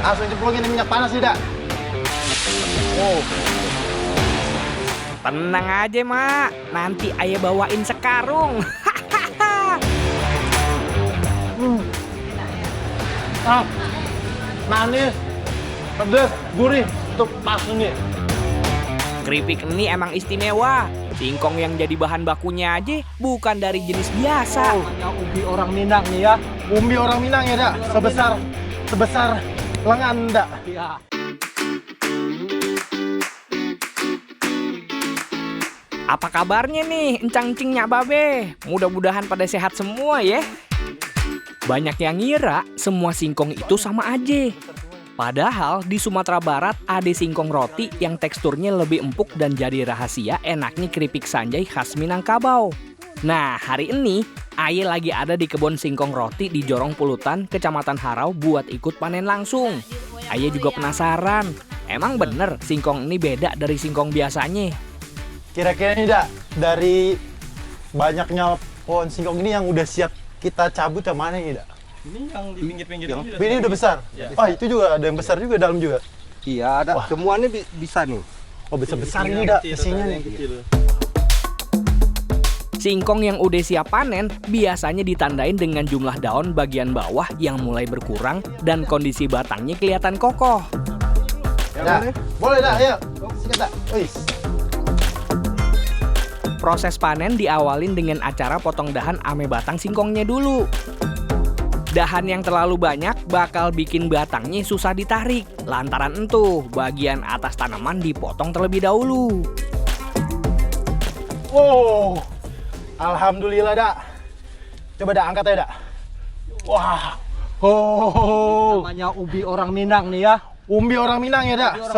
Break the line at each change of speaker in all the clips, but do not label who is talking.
Langsung cemplungin minyak panas tidak. Oh.
Tenang aja, Mak. Nanti ayah bawain sekarung.
Manis, pedas, gurih, itu pas nih.
Keripik ini emang istimewa. Singkong yang jadi bahan bakunya aja bukan dari jenis biasa.
Namanya umbi orang Minang nih ya. Umbi orang Minang ya, Dak. Sebesar lengan, Dak. Iya.
Apa kabarnya nih, encang-encingnya Babe? Mudah-mudahan pada sehat semua ya. Banyak yang ngira semua singkong itu sama aja. Padahal di Sumatera Barat ada singkong roti yang teksturnya lebih empuk dan jadi rahasia enaknya keripik sanjay khas Minangkabau. Nah, hari ini Aye lagi ada di kebun singkong roti di Jorong Pulutan, Kecamatan Harau buat ikut panen langsung. Aye juga penasaran, emang bener singkong ini beda dari singkong biasanya?
Kira-kira ini, Dak, dari banyaknya pohon singkong ini yang udah siap kita cabut yang mana ini, Dak?
Ini yang di pinggir-pinggir
Ini udah besar?
Ya.
Wah, itu juga ada yang besar juga dalam juga?
Iya, ada.
Wah.
Semuanya bisa nih.
Oh, besar-besar ini, Dak, isinya nih.
Singkong yang udah siap panen biasanya ditandain dengan jumlah daun bagian bawah yang mulai berkurang dan kondisi batangnya kelihatan kokoh.
Ya, boleh, Dak, ayo. Sikat, Dak. Wih.
Proses panen diawalin dengan acara potong dahan ame batang singkongnya dulu. Dahan yang terlalu banyak bakal bikin batangnya susah ditarik. Lantaran itu, bagian atas tanaman dipotong terlebih dahulu.
Wow. Alhamdulillah, Dak. Coba, Dak, angkat aja, Dak. Wah. Oh.
Namanya ubi orang Minang nih ya.
Umbi orang Minang ya, Dak.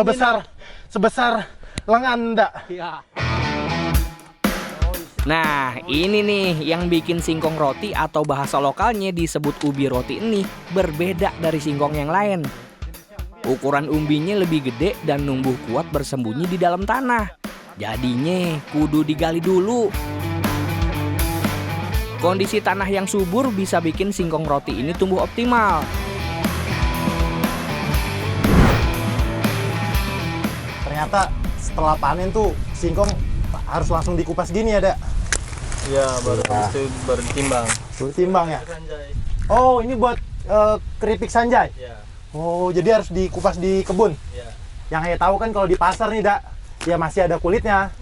Sebesar lengan, Dak.
Iya.
Nah, ini nih yang bikin singkong roti atau bahasa lokalnya disebut ubi roti ini berbeda dari singkong yang lain. Ukuran umbinya lebih gede dan numbuh kuat bersembunyi di dalam tanah. Jadinya kudu digali dulu. Kondisi tanah yang subur bisa bikin singkong roti ini tumbuh optimal.
Ternyata setelah panen tuh singkong harus langsung dikupas gini ya, Dak.
Iya, baru ditimbang.
Timbang ya.
Sanjay.
Oh, ini buat keripik sanjay.
Iya.
Oh, jadi harus dikupas di kebun.
Iya.
Yang saya tahu kan kalau di pasar nih, Dak, ya masih ada kulitnya.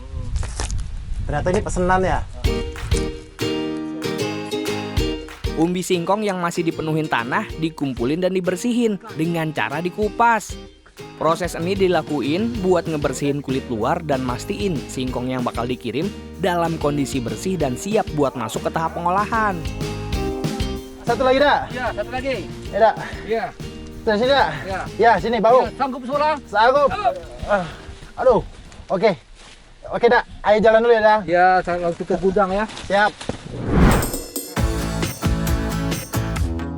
Ternyata ini pesenan ya.
Umbi singkong yang masih dipenuhin tanah dikumpulin dan dibersihin dengan cara dikupas. Proses ini dilakuin buat ngebersihin kulit luar dan mastiin singkong yang bakal dikirim dalam kondisi bersih dan siap buat masuk ke tahap pengolahan.
Satu lagi, Dak.
Iya, satu lagi.
Ya, Dak.
Iya.
Dari sini, Dak.
Iya.
Ya, sini, bau.
Iya, sanggup sulang.
Sanggup. Aduh. Oke. Oke, Dak. Ayo jalan dulu ya, Dak.
Ya, saya langsung ke gudang ya.
Siap.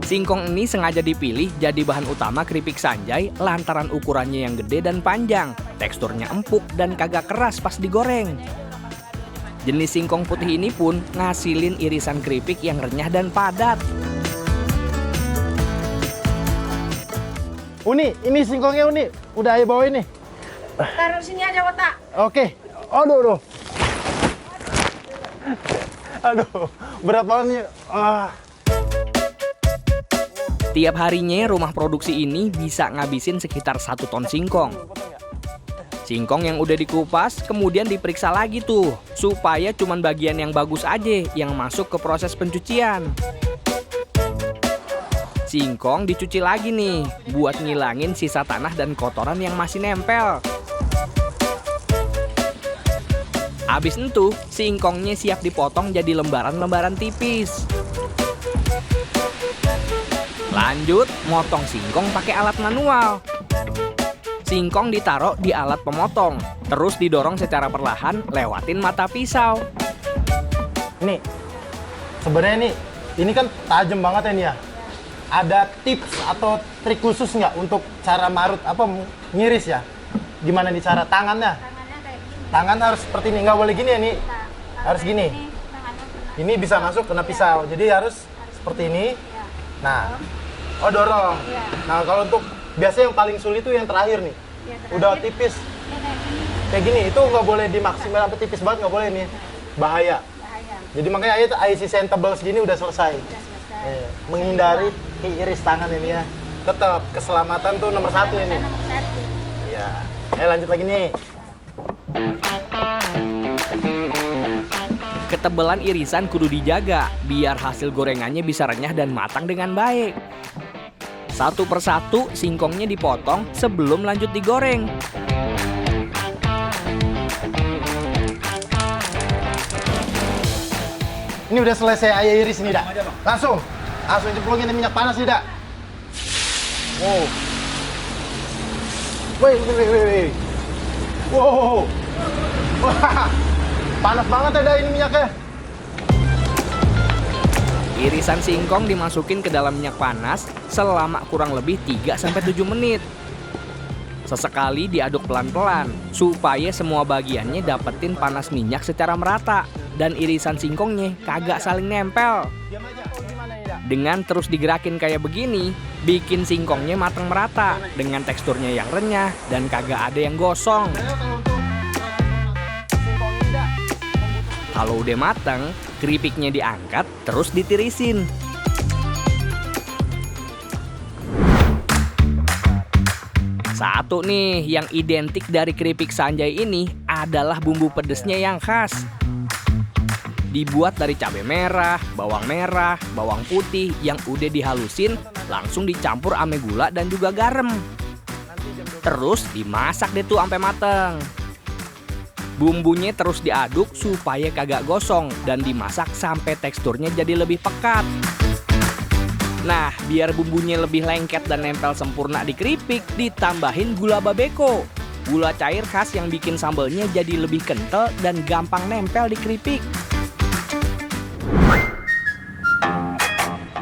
Singkong ini sengaja dipilih jadi bahan utama keripik sanjay lantaran ukurannya yang gede dan panjang, teksturnya empuk dan kagak keras pas digoreng. Jenis singkong putih ini pun ngasilin irisan keripik yang renyah dan padat.
Uni, ini singkongnya, Uni. Udah ayo bawa ini.
Taruh sini aja, Wata.
Oke. Aduh. Aduh, berat banget nih.
Tiap harinya rumah produksi ini bisa ngabisin sekitar 1 ton singkong. Singkong yang udah dikupas kemudian diperiksa lagi tuh, supaya cuman bagian yang bagus aja yang masuk ke proses pencucian. Singkong dicuci lagi nih, buat ngilangin sisa tanah dan kotoran yang masih nempel. Abis itu, singkongnya siap dipotong jadi lembaran-lembaran tipis. Lanjut, motong singkong pakai alat manual. Singkong ditaruh di alat pemotong, terus didorong secara perlahan lewatin mata pisau.
Nih, sebenarnya ini kan tajam banget ya, nih ya. Ada tips atau trik khusus nggak untuk cara marut ngiris ya? Gimana nih cara tangannya?
Tangannya kayak gini.
Tangan harus seperti ini, nggak boleh gini ya nih.
Nah,
Harus gini.
Tangannya kena.
Ini bisa masuk kena pisau, jadi harus seperti ini. Nah, oh dorong.
Iya.
Nah kalau untuk Biasanya yang paling sulit itu yang terakhir nih.
Ya,
Udah
terakhir,
tipis
ya, kayak gini.
kayak gini, itu nggak boleh dimaksimal sampai tipis banget, nggak boleh nih. Bahaya.
Bahaya.
Jadi makanya ayah sisa yang tebal segini udah selesai.
Udah selesai.
Menghindari iris tangan ini ya. Tetap keselamatan tuh nomor satu ini.
Nomor satu.
Iya. Lanjut lagi nih.
Ketebalan irisan kudu dijaga biar hasil gorengannya bisa renyah dan matang dengan baik. Satu persatu singkongnya dipotong sebelum lanjut digoreng.
Ini udah selesai ayah iris nih, Dak. Langsung cemplungin minyak panas nih, Dak. Wow. Wih. Wow. Wah. Panas banget ya, Dak, ini minyaknya.
Irisan singkong dimasukin ke dalam minyak panas selama kurang lebih 3-7 menit. Sesekali diaduk pelan-pelan supaya semua bagiannya dapetin panas minyak secara merata dan irisan singkongnya kagak saling nempel.
Diam aja. Oh, gimana ya, Dak?
Dengan terus digerakin kayak begini, bikin singkongnya matang merata dengan teksturnya yang renyah dan kagak ada yang gosong.
Kalau untuk singkong ini, Dak,
Kalau udah matang, keripiknya diangkat terus ditirisin. Satu nih yang identik dari keripik Sanjay ini adalah bumbu pedesnya yang khas. Dibuat dari cabai merah, bawang putih yang udah dihalusin langsung dicampur ame gula dan juga garam. Terus dimasak deh tuh sampai mateng. Bumbunya terus diaduk supaya kagak gosong dan dimasak sampai teksturnya jadi lebih pekat. Nah, biar bumbunya lebih lengket dan nempel sempurna di keripik, ditambahin gula babeko. Gula cair khas yang bikin sambalnya jadi lebih kental dan gampang nempel di keripik.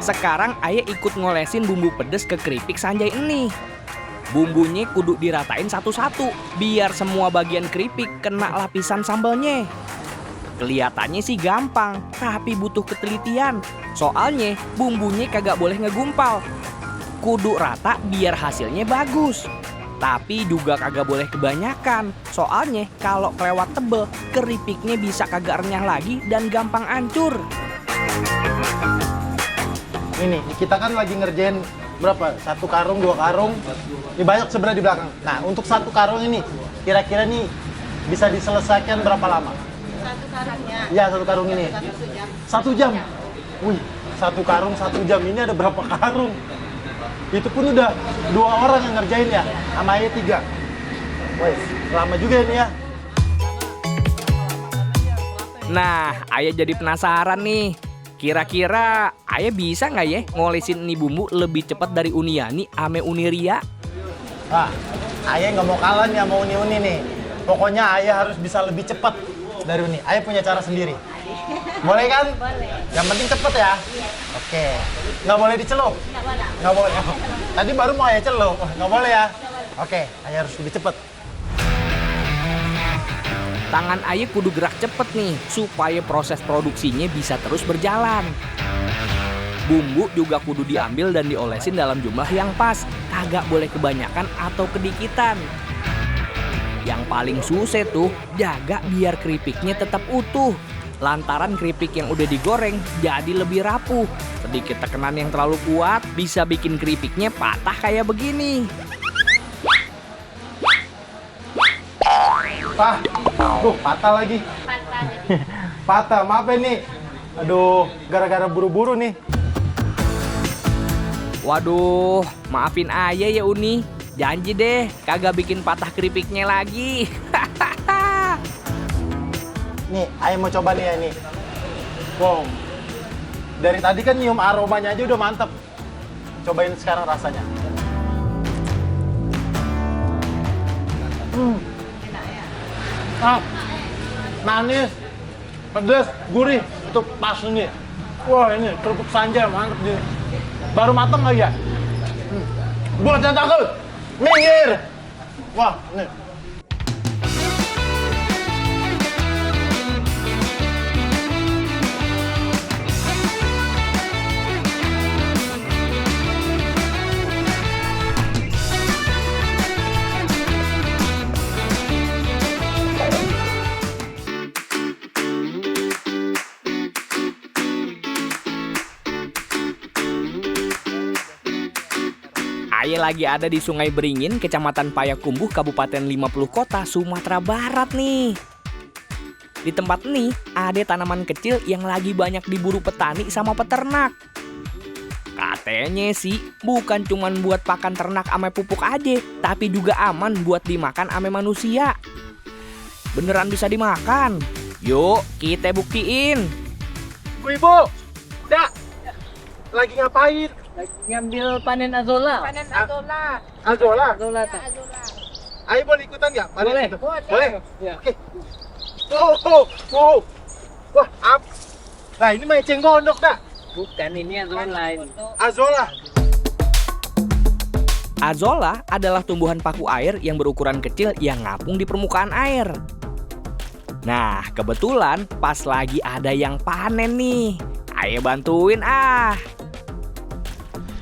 Sekarang ayah ikut ngolesin bumbu pedes ke keripik Sanjay ini. Bumbunya kudu diratain satu-satu, biar semua bagian keripik kena lapisan sambalnya. Kelihatannya sih gampang, tapi butuh ketelitian. Soalnya bumbunya kagak boleh ngegumpal. Kudu rata biar hasilnya bagus. Tapi juga kagak boleh kebanyakan. Soalnya kalau kelewat tebel, keripiknya bisa kagak renyah lagi dan gampang hancur.
ini kita kan lagi ngerjain berapa? 1 karung, 2 karung. Ini banyak sebenarnya di belakang. Nah, untuk 1 karung ini kira-kira nih bisa diselesaikan berapa lama?
Satu karungnya.
Ya, 1 karung ini. 1 jam. Wih, 1 karung 1 jam, ini ada berapa karung? Itu pun udah 2 orang yang ngerjain ya, sama ayah 3. Wih, lama juga ini ya.
Nah, ayah jadi penasaran nih. Kira-kira ayah bisa nggak ya ngolesin ini bumbu lebih cepat dari Uniani ame Uniria?
Wah, ayah nggak mau kalah nih sama Uni-Uni nih. Pokoknya ayah harus bisa lebih cepat dari Uni. Ayah punya cara sendiri. Boleh kan?
Boleh.
Yang penting cepet ya. Oke. Nggak boleh dicelup?
Nggak boleh.
Nggak boleh. Tadi baru mau ayah celup. Nggak boleh ya? Oke, ayah harus lebih cepet.
Tangan ayah kudu gerak cepet nih supaya proses produksinya bisa terus berjalan. Bumbu juga kudu diambil dan diolesin dalam jumlah yang pas, kagak boleh kebanyakan atau kedikitan. Yang paling susah tuh jaga biar keripiknya tetap utuh. Lantaran keripik yang udah digoreng jadi lebih rapuh. Sedikit tekanan yang terlalu kuat bisa bikin keripiknya patah kayak begini.
Patah lagi.
Patah.
Patah, maaf ya nih. Aduh, gara-gara buru-buru nih.
Waduh, maafin ayah ya Uni. Janji deh kagak bikin patah keripiknya lagi.
Nih, ayah mau coba nih ya nih. Wow. Dari tadi kan nyium aromanya aja udah mantep. Cobain sekarang rasanya. Manis, pedas, gurih, itu pas nih. Wah, ini kerupuk Sanjay mantep nih. Baru mateng lagi ya. Buat yang takut, minggir. Wah, nih.
Aye lagi ada di Sungai Beringin, Kecamatan Payakumbuh, Kabupaten 50 Kota, Sumatera Barat nih. Di tempat ini ada tanaman kecil yang lagi banyak diburu petani sama peternak. Katanya sih bukan cuman buat pakan ternak ame pupuk aja, tapi juga aman buat dimakan ame manusia. Beneran bisa dimakan? Yuk kita buktiin.
Ibu, Dak, lagi ngapain?
Ngambil panen azola.
Panen azola.
Azola.
Azola
Ya,
tak?
azola.
Ayo boleh ikutan nggak? Panen
Boleh.
itu?
Boleh.
Boleh?
Ya.
Oke. Oh. Wah, Nah, ini meceng gondok, Dak.
Bukan, ini azola ini.
Azola.
Azola adalah tumbuhan paku air yang berukuran kecil yang ngapung di permukaan air. Nah, kebetulan pas lagi ada yang panen nih. Ayo bantuin ah.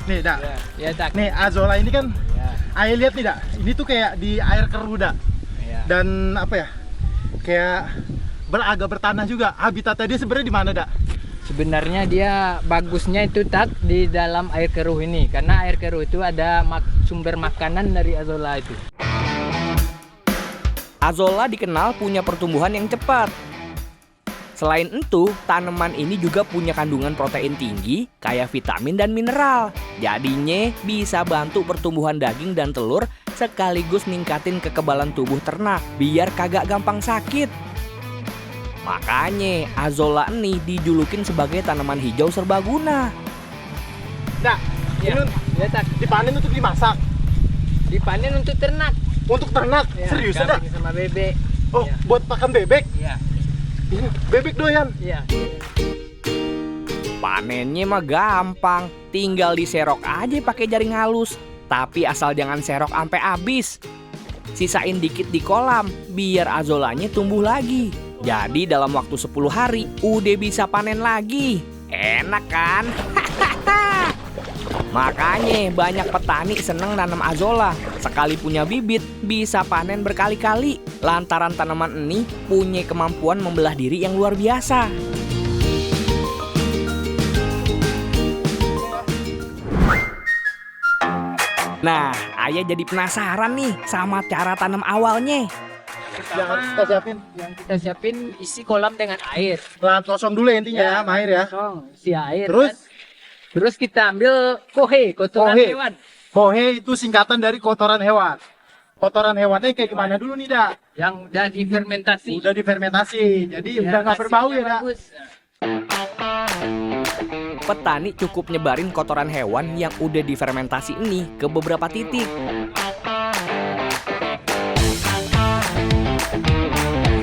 Nih, Dak.
Ya tak.
Nih, Azola ini kan
Ya.
ayo lihat nih, Dak. Ini tuh kayak di air keruh, Dak.
Ya.
Dan apa ya? Kayak agak bertanah juga. Habitatnya dia sebenarnya di mana, Dak?
Sebenarnya dia bagusnya itu tak di dalam air keruh ini, karena air keruh itu ada sumber makanan dari azola itu.
Azola dikenal punya pertumbuhan yang cepat. Selain itu, tanaman ini juga punya kandungan protein tinggi, kaya vitamin dan mineral. Jadinya bisa bantu pertumbuhan daging dan telur sekaligus ningkatin kekebalan tubuh ternak biar kagak gampang sakit. Makanya Azola ini dijulukin sebagai tanaman hijau serbaguna.
Dak,
Ya.
ini
Ya tak.
dipanen untuk dimasak.
Dipanen untuk ternak.
Untuk ternak.
Ya,
Serius, Dak?
kambing sama bebek.
Oh,
Ya.
buat pakan bebek.
Iya.
Ini bebek doyan.
Iya.
Panennya mah gampang, tinggal diserok aja pakai jaring halus. Tapi asal jangan serok sampai habis. Sisain dikit di kolam biar azolanya tumbuh lagi. Jadi dalam waktu 10 hari udah bisa panen lagi. Enak kan? Makanya banyak petani seneng nanam azola. Sekali punya bibit bisa panen berkali-kali. Lantaran tanaman ini punya kemampuan membelah diri yang luar biasa. Nah, ayah jadi penasaran nih sama cara tanam awalnya.
Yang harus kita siapin.
Yang kita siapin isi kolam dengan air.
Lahan kosong dulu ya intinya ya, sama air ya.
Kosong, isi air.
Terus?
kan. Terus kita ambil kotoran
Kohe.
hewan.
Kohe itu singkatan dari kotoran hewan. Kotoran hewannya kayak gimana dulu nih, Dak?
Yang udah difermentasi.
Udah difermentasi. Jadi
Ya,
udah nggak berbau ya,
hasilnya
Dak?
bagus.
Petani cukup nyebarin kotoran hewan yang udah difermentasi ini ke beberapa titik.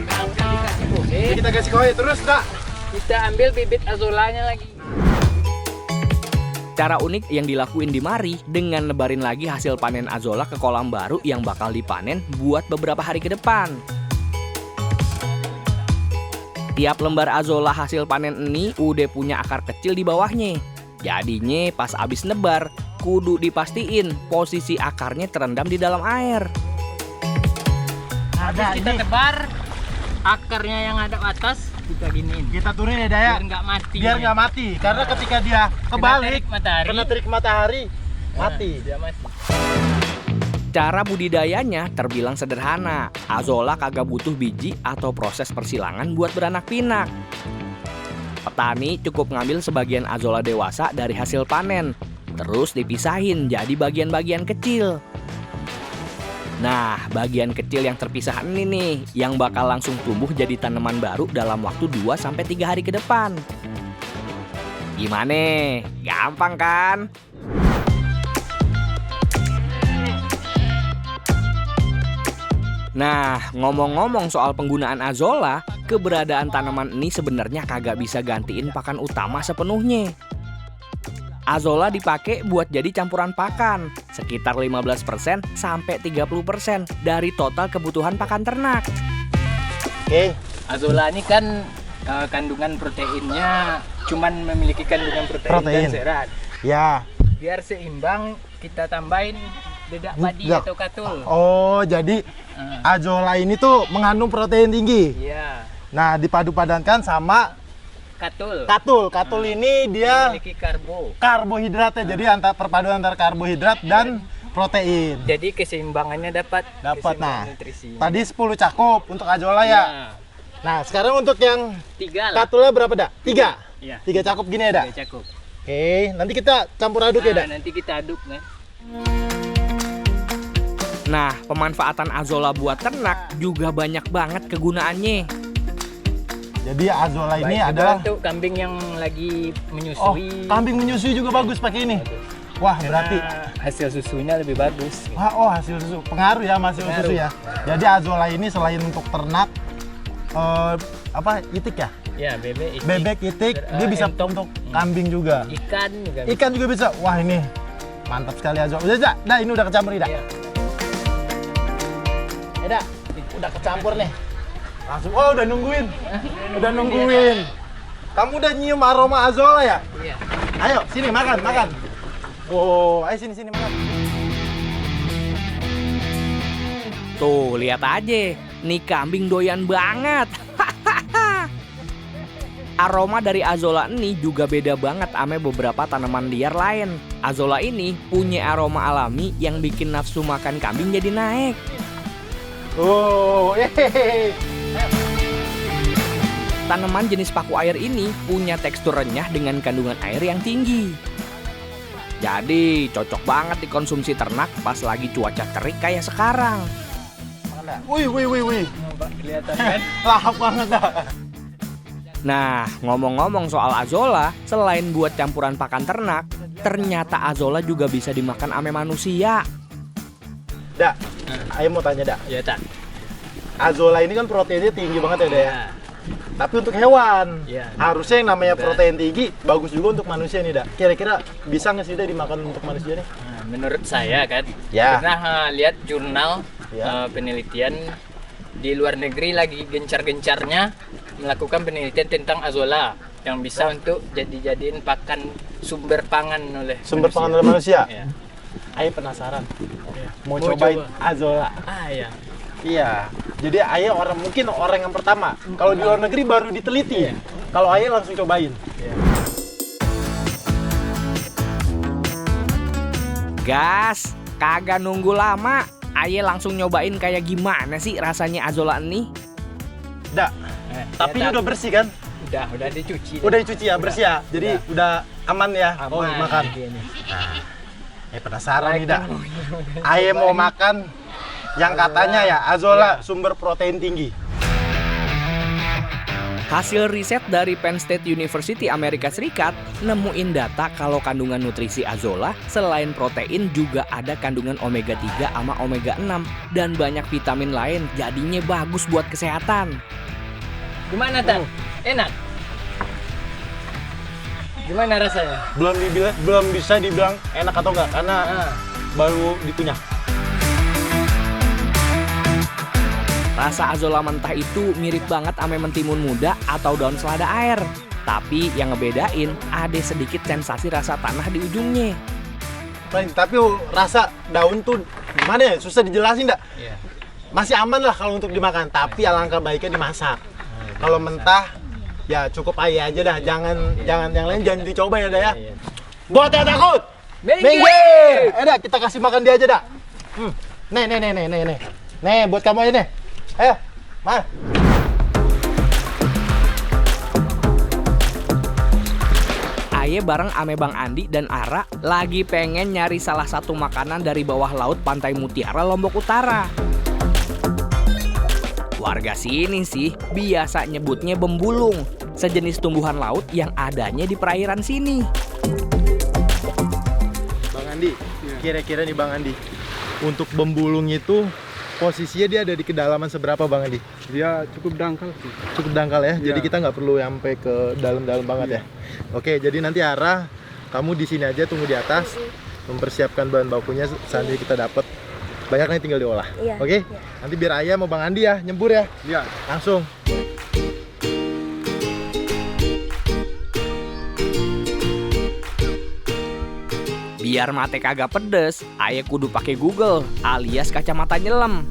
Dikasih kohe,
Jadi kita kasih kohe terus, Dak.
kita ambil bibit azolanya lagi.
Cara unik yang dilakuin di mari dengan nebarin lagi hasil panen azola ke kolam baru yang bakal dipanen buat beberapa hari ke depan. Tiap lembar azola hasil panen ini udah punya akar kecil di bawahnya. Jadinya pas abis nebar, kudu dipastiin posisi akarnya terendam di dalam air.
Habis
Ada
kita
ini.
tebar, akarnya yang ada atas kita giniin.
Kita turunin ya, Daya.
Biar nggak mati.
Biar nggak mati. Karena ketika dia kebalik,
terik matahari.
kena terik matahari, mati.
Dia mati.
Cara budidayanya terbilang sederhana. Azola kagak butuh biji atau proses persilangan buat beranak pinak. Petani cukup ngambil sebagian azola dewasa dari hasil panen, terus dipisahin jadi bagian-bagian kecil. Nah, bagian kecil yang terpisah ini nih yang bakal langsung tumbuh jadi tanaman baru dalam waktu 2-3 hari ke depan. Gimana? Gampang kan? Nah, ngomong-ngomong soal penggunaan azola, keberadaan tanaman ini sebenarnya kagak bisa gantiin pakan utama sepenuhnya. Azola dipakai buat jadi campuran pakan, sekitar 15% sampai 30% dari total kebutuhan pakan ternak.
Oke.
Azola ini kan kandungan proteinnya cuman memiliki kandungan protein
Protein.
dan serat.
Ya.
Biar seimbang kita tambahin dedak padi
Dedak.
atau katul.
Oh, jadi azola ini tuh mengandung protein tinggi.
Iya,
Nah, dipadu-padankan sama
katul.
katul. Katul ini dia
Memiliki karbo.
karbohidratnya. Jadi perpaduan antara karbohidrat dan protein.
Jadi keseimbangannya dapat.
Dapat. Nah,
Keseimbangan nutrisi.
tadi 10 cakup untuk azola ya. Nah, sekarang untuk yang
3 lah.
Katula berapa dak? 3.
Iya.
3 cakup gini ya dak?
3 cakup.
Oke, nanti kita campur aduk ya dak?
Nanti kita aduk kan.
Nah, pemanfaatan azola buat ternak juga banyak banget kegunaannya.
Jadi azola ini
Baik juga
adalah
untuk kambing yang lagi
oh,
menyusui.
kambing menyusui juga bagus pakai ini. Wah, berarti
Hasil susunya lebih bagus.
hasil susu. Pengaruh ya hasil
Pengaruh.
susu ya. Jadi azola ini selain untuk ternak itik ya?
Ya, bebek, itik,
Bebek, itik, dia bisa
entok.
untuk kambing juga.
Ikan juga.
Ikan juga bisa. Wah, ini mantap sekali azola. Udah, dah ini udah kecampur dah.
Iya.
Dah, udah kecampur nih. Langsung, oh udah nungguin. Udah nungguin. Kamu udah nyium aroma azola ya?
Iya.
Ayo, sini makan, makan. Oh, ayo sini makan.
Tuh, lihat aja. Nih kambing doyan banget. Aroma dari azola ini juga beda banget sama beberapa tanaman liar lain. Azola ini punya aroma alami yang bikin nafsu makan kambing jadi naik.
Oh, hehehe.
Tanaman jenis paku air ini punya tekstur renyah dengan kandungan air yang tinggi. Jadi cocok banget dikonsumsi ternak pas lagi cuaca terik kayak sekarang.
Makan dah. Wih.
Kelihatan kan?
Lahap banget dah.
Nah, ngomong-ngomong soal azola, selain buat campuran pakan ternak, ternyata azola juga bisa dimakan ame manusia.
Dak, ayo mau tanya dak.
Ya, tak.
Azola ini kan proteinnya tinggi banget ya, Dak ya.
Ya.
Tapi untuk hewan,
Iya.
harusnya yang namanya
Juga.
protein tinggi bagus juga untuk manusia nih, Dak. Kira-kira bisa nggak sih Dak dimakan untuk manusia nih?
Nah, menurut saya kan,
Ya.
pernah lihat jurnal
Ya.
penelitian di luar negeri lagi gencar-gencarnya melakukan penelitian tentang azola yang bisa untuk dijadiin pakan sumber pangan oleh
Sumber
manusia.
pangan oleh manusia.
Ya.
Ayo penasaran. Mau
Mau
cobain
coba.
azola.
Ya.
Iya. Jadi Ayah mungkin orang yang pertama. Kalau di luar negeri baru diteliti.
Iya.
Kalau Ayah langsung cobain.
Gas, kagak nunggu lama. Aye langsung nyobain kayak gimana sih rasanya azola ini.
Dak. Tapi ini udah bersih kan?
Udah dicuci.
Udah dicuci ya, bersih ya. Jadi udah aman ya. Oh,
Aman.
makan.
Gini.
Penasaran nih, Dak. Ayah mau makan yang katanya ya azola sumber protein tinggi.
Hasil riset dari Penn State University Amerika Serikat nemuin data kalau kandungan nutrisi azola selain protein juga ada kandungan omega 3 sama omega 6 dan banyak vitamin lain, jadinya bagus buat kesehatan.
Gimana, Tan? Enak? Gimana rasanya?
Belum bisa dibilang enak atau enggak karena baru dikunyah.
Rasa azola mentah itu mirip banget sama mentimun muda atau daun selada air. Tapi yang ngebedain ada sedikit sensasi rasa tanah di ujungnya.
Tapi rasa daun tuh gimana ya? Susah dijelasin enggak?
Iya.
Masih aman lah kalau untuk dimakan, tapi alangkah baiknya dimasak. Kalau mentah ya cukup aja dah, jangan yang lain jangan dicoba ya dah ya.
Iya.
Buat yang takut, minggir. Dah kita kasih makan dia aja dah. Nih. Nih buat kamu aja nih. Ayo, mari.
Aye bareng ame Bang Andi dan Ara lagi pengen nyari salah satu makanan dari bawah laut Pantai Mutiara, Lombok Utara. Warga sini sih biasa nyebutnya bembulung, sejenis tumbuhan laut yang adanya di perairan sini.
Bang Andi, kira-kira nih Bang Andi, untuk bembulung itu posisinya dia ada di kedalaman seberapa Bang Andi?
Dia cukup dangkal sih.
Cukup dangkal ya, jadi
Iya.
kita nggak perlu sampai ke dalam-dalam banget ya. Oke, jadi nanti Ara, kamu di sini aja tunggu di atas, mempersiapkan bahan bakunya sambil kita dapat. Banyak nih tinggal diolah.
Iya,
Oke?
iya.
Nanti biar Ayah sama Bang Andi ya nyembur ya.
Iya.
Langsung.
Biar mate kagak pedes, Aye kudu pakai Google alias kacamata nyelam.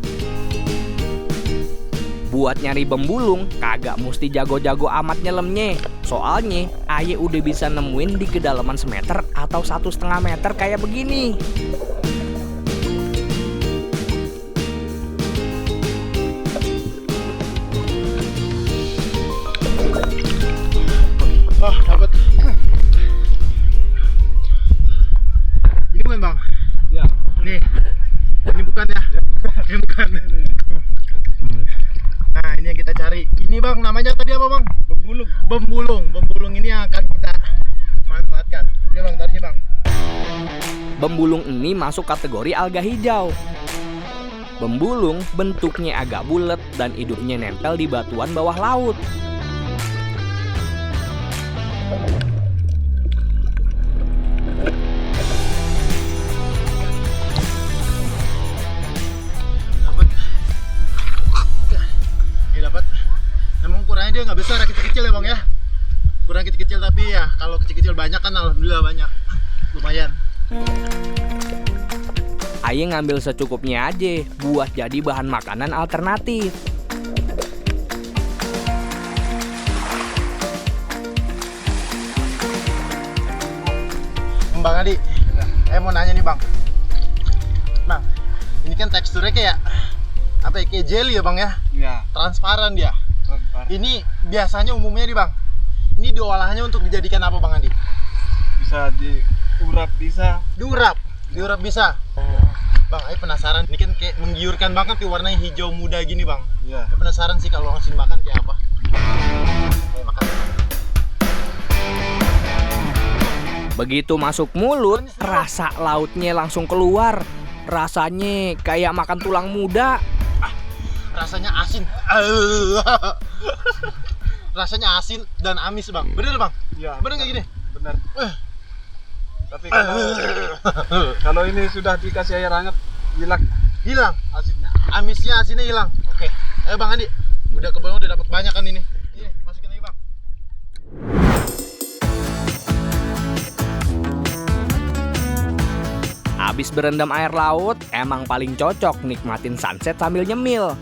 Buat nyari bembulung, kagak mesti jago-jago amat nyelemnya. Soalnya, Aye udah bisa nemuin di kedalaman semeter atau 1,5 meter kayak begini.
Oh, dapat. Ini bukan bang?
Ya.
Nih, ini bukan ya? Ini bukan. Nah, ini yang kita cari. Ini bang, namanya tadi apa bang?
Bembulung.
Bembulung ini yang akan kita manfaatkan. Ini bang, taruh sini bang.
Bembulung ini masuk kategori alga hijau. Bembulung bentuknya agak bulat dan hidupnya nempel di batuan bawah laut.
Dapat. Ini dapat. Namun ukurannya dia nggak besar, kecil-kecil ya bang ya. Kurang kecil-kecil tapi ya kalau kecil-kecil banyak kan alhamdulillah banyak. Lumayan.
Aye ngambil secukupnya aja buat jadi bahan makanan alternatif.
Bang Adi, mau nanya nih bang. Bang, ini kan teksturnya kayak apa ya? Kayak jelly ya bang ya?
Ya.
Transparan dia.
Transparan.
Ini biasanya umumnya nih bang. Ini diolahnya untuk dijadikan apa bang Adi?
Bisa diurap, bisa.
Diurap bisa. Bang, Ayo penasaran. Ini kan kayak menggiurkan banget nih warnanya hijau muda gini bang.
Ya.
Ayo penasaran sih kalau langsung makan kayak apa. Ayo makan.
Begitu masuk mulut, rasa lautnya langsung keluar. Rasanya kayak makan tulang muda.
Rasanya asin. Rasanya asin dan amis bang. Bener bang?
Ya.
Bener nggak gini?
Benar. Tapi kalau ini sudah dikasih air hangat,
Hilang.
asinnya.
Asinnya hilang. Oke. Ayo bang Andi. Udah kebetulan udah dapat banyak kan ini. Ini masukin lagi bang.
Abis berendam air laut, emang paling cocok nikmatin sunset sambil nyemil.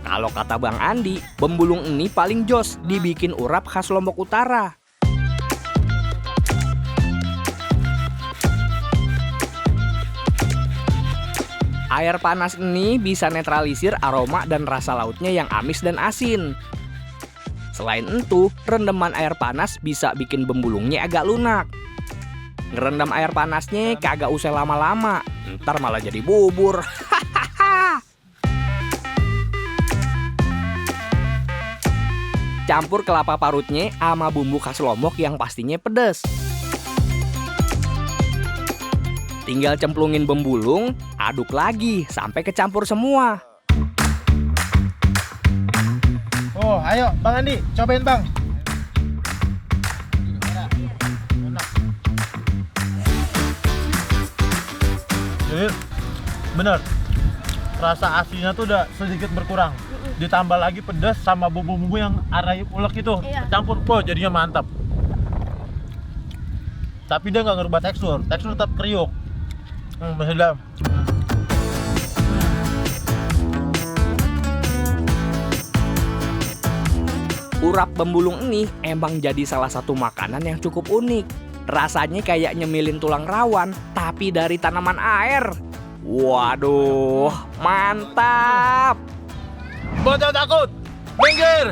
Kalau kata Bang Andi, bembulung ini paling jos dibikin urap khas Lombok Utara. Air panas ini bisa netralisir aroma dan rasa lautnya yang amis dan asin. Selain itu, rendaman air panas bisa bikin bembulungnya agak lunak. Ngerendam air panasnya kagak usah lama-lama, ntar malah jadi bubur. Campur kelapa parutnya sama bumbu khas Lombok yang pastinya pedas. Tinggal cemplungin bembulung, aduk lagi sampai kecampur semua.
Oh, ayo Bang Andi, cobain Bang. Bener, rasa asinnya tuh udah sedikit berkurang. Ditambah lagi pedas sama bumbu-bumbu yang arai ulek itu campur, jadinya mantap. Tapi dia nggak ngerubah tekstur tetap kriuk. Masih dalam.
Urap bembulung ini emang jadi salah satu makanan yang cukup unik. Rasanya kayak nyemilin tulang rawan, tapi dari tanaman air. Waduh, mantap!
Bocah takut, minggir!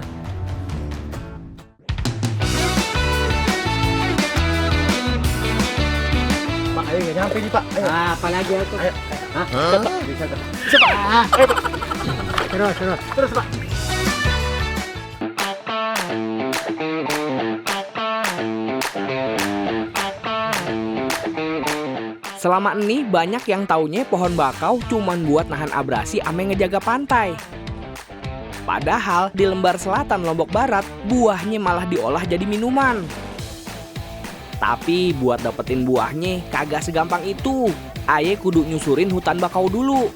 Pak, ayo nggak nyampe nih Pak. Ayo.
Apalagi aku.
Ayo.
Hah? Bisa tuh.
Cepat. Ayo Pak.
Terus Pak.
Selama ini banyak yang taunya pohon bakau cuman buat nahan abrasi ame ngejaga pantai. Padahal di lembar selatan Lombok Barat, buahnya malah diolah jadi minuman. Tapi buat dapetin buahnya kagak segampang itu. Aye kudu nyusurin hutan bakau dulu.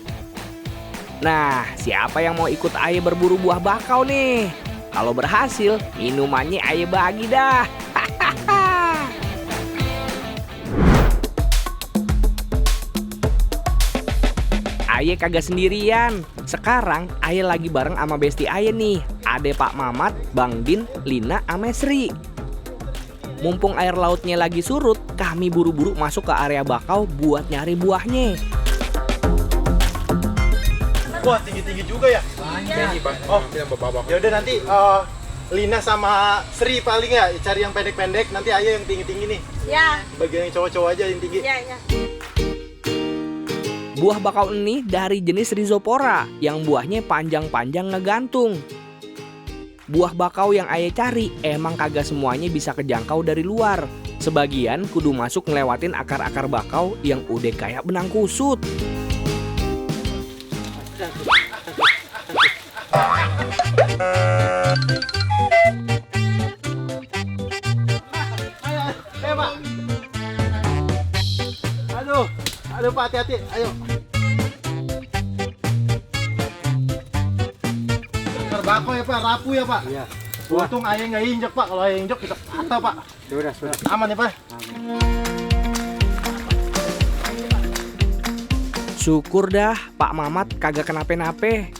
Nah, siapa yang mau ikut Aye berburu buah bakau nih? Kalau berhasil, minumannya Aye bagi dah. Aye kagak sendirian. Sekarang Aye lagi bareng sama besti Aye nih. Ade Pak Mamat, Bang Din, Lina, sama Sri. Mumpung air lautnya lagi surut, kami buru-buru masuk ke area bakau buat nyari buahnya.
Wah, tinggi-tinggi juga ya?
Iya.
Oh, ya udah nanti Lina sama Sri paling ya, cari yang pendek-pendek, nanti Ayah yang tinggi-tinggi nih.
Ya.
Bagian yang cowok-cowok aja yang tinggi.
Ya, ya.
Buah bakau ini dari jenis Rhizopora yang buahnya panjang-panjang ngegantung. Buah bakau yang Ayah cari emang kagak semuanya bisa kejangkau dari luar. Sebagian kudu masuk ngelewatin akar-akar bakau yang udah kayak benang kusut.
Ayo Pak. Aduh Pak, hati-hati, ayo. Akar bakau ya Pak, rapuh ya Pak.
Iya.
Untung Ayah nggak injek Pak, kalau Ayah injek kita patah Pak.
Sudah.
Aman ya Pak.
Syukur dah Pak Mamat kagak kenapa-napa.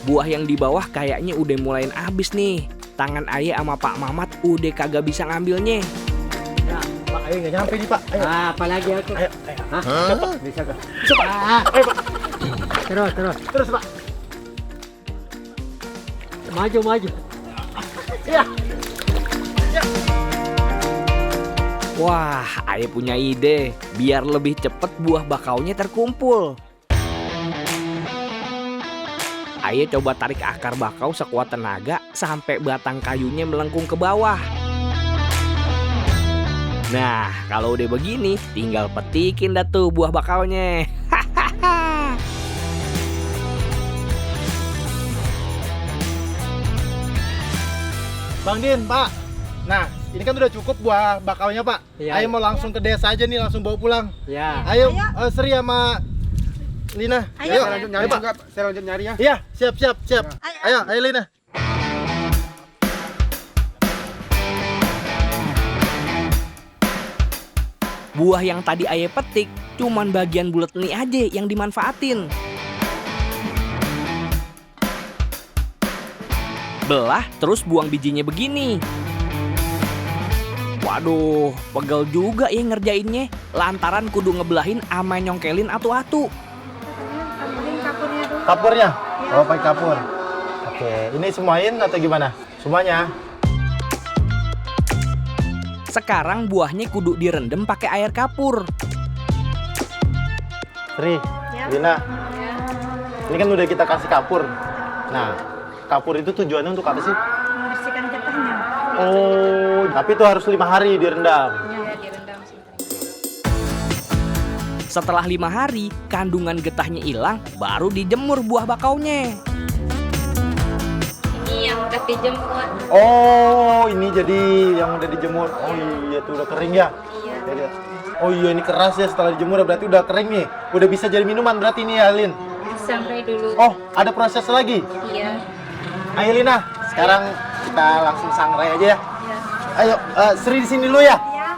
Buah yang di bawah kayaknya udah mulain habis nih. Tangan Ayah sama Pak Mamat udah kagak bisa ngambilnya.
Pak, Ayah nggak nyampe nih Pak. Ayo.
Apalagi aku.
Ayo.
Hah? Bisa kok.
Bisa Pak. Ayo Pak.
Terus Pak. Maju.
Iya.
Wah, Ayah punya ide biar lebih cepet buah bakaunya terkumpul. Ayah coba tarik akar bakau sekuat tenaga sampai batang kayunya melengkung ke bawah. Nah, kalau udah begini, tinggal petikin dah tuh buah bakaunya.
Bang Din, Pak. Nah, ini kan udah cukup buah bakaunya Pak.
Iya.
Ayo mau langsung ke desa aja nih, langsung bawa pulang.
Ya.
Ayo, Sri sama Lina.
Ayo.
Ayo Pak.
Saya lanjut nyari ya.
Iya, siap. Ayo Lina.
Buah yang tadi Ayah petik, cuman bagian bulat nih aja yang dimanfaatin. Belah, terus buang bijinya begini. Waduh, pegel juga ya ngerjainnya. Lantaran kudu ngebelahin ama nyongkelin atu-atu.
Kapurnya tuh.
Kapurnya? Oh, pakai kapur. Oke, ini semuain atau gimana? Semuanya.
Sekarang buahnya kudu direndam pakai air kapur.
Sri,
Ya.
Lina.
Ya.
Ini kan udah kita kasih kapur. Nah, kapur itu tujuannya untuk apa sih?
Membersihkan getahnya.
Oh, tapi itu harus 5 hari direndam.
Ya, direndam sih.
Setelah 5 hari, kandungan getahnya hilang, baru dijemur buah bakaunya.
Ini yang udah dijemur.
Oh, ini jadi yang udah dijemur. Oh iya, tuh udah kering ya?
Iya.
Oh iya, ini keras ya, setelah dijemur berarti udah kering nih. Udah bisa jadi minuman berarti nih ya, Lin?
Sampai dulu.
Oh, ada proses lagi?
Iya.
Ayo Lina, sekarang kita langsung sangrai aja ya.
Iya.
Ayo, Sri di sini dulu ya.
Ya.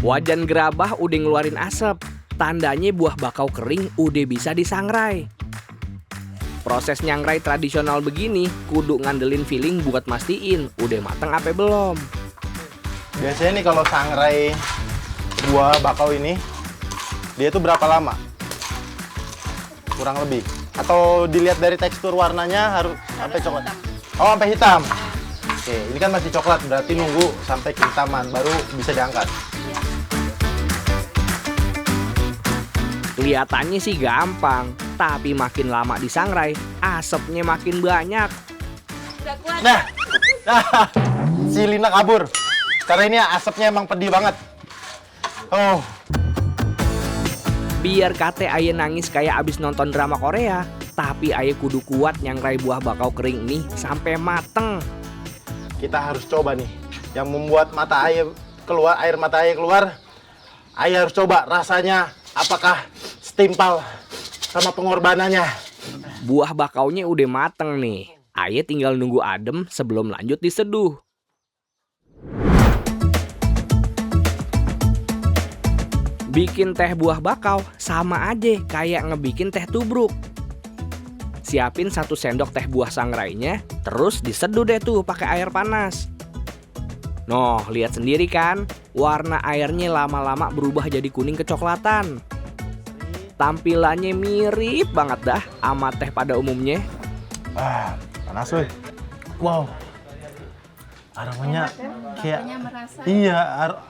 Wajan gerabah udah ngeluarin asap. Tandanya buah bakau kering udah bisa disangrai. Proses nyangrai tradisional begini kudu ngandelin feeling buat mastiin udah mateng apa belum.
Biasanya nih kalau sangrai buah bakau ini, dia itu berapa lama? Kurang lebih. Atau dilihat dari tekstur warnanya harus sampai coklat? Oh, sampai hitam. Oke, ini kan masih coklat, berarti nunggu sampai kehitaman baru bisa diangkat.
Kelihatannya sih gampang, tapi makin lama disangrai, asapnya makin banyak.
Udah kuat.
Nah, si Lina kabur. Karena ini asapnya emang pedih banget. Oh,
Biar kate Ayah nangis kayak abis nonton drama Korea, tapi Ayah kudu kuat nyangrai buah bakau kering nih sampai mateng.
kita harus coba nih. Yang membuat mata Ayah keluar, air mata Ayah keluar. Ayah harus coba rasanya apakah setimpal sama pengorbanannya.
Buah bakaunya udah mateng nih. Ayah tinggal nunggu adem sebelum lanjut diseduh. Bikin teh buah bakau sama aja kayak ngebikin teh tubruk. Siapin 1 sendok teh buah sangrainya, terus diseduh deh tuh pakai air panas. Noh, lihat sendiri kan, warna airnya lama-lama berubah jadi kuning kecoklatan. Tampilannya mirip banget dah sama teh pada umumnya.
Panas woi. Wow. Aromanya kayak
merasa.
iya,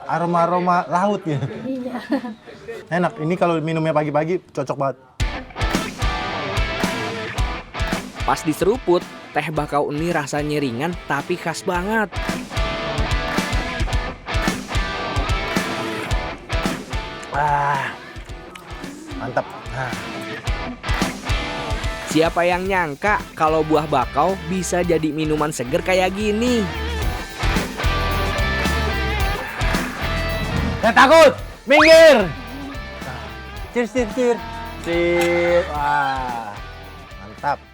aroma laut ya.
Iya.
Enak. Ini kalau minumnya pagi-pagi cocok banget.
Pas diseruput, teh bakau ini rasanya ringan tapi khas banget.
Mantap. Nah.
Siapa yang nyangka kalau buah bakau bisa jadi minuman seger kayak gini?
Jangan takut, minggir. Cheers, cheers, cheers. Sip. Wah, mantap.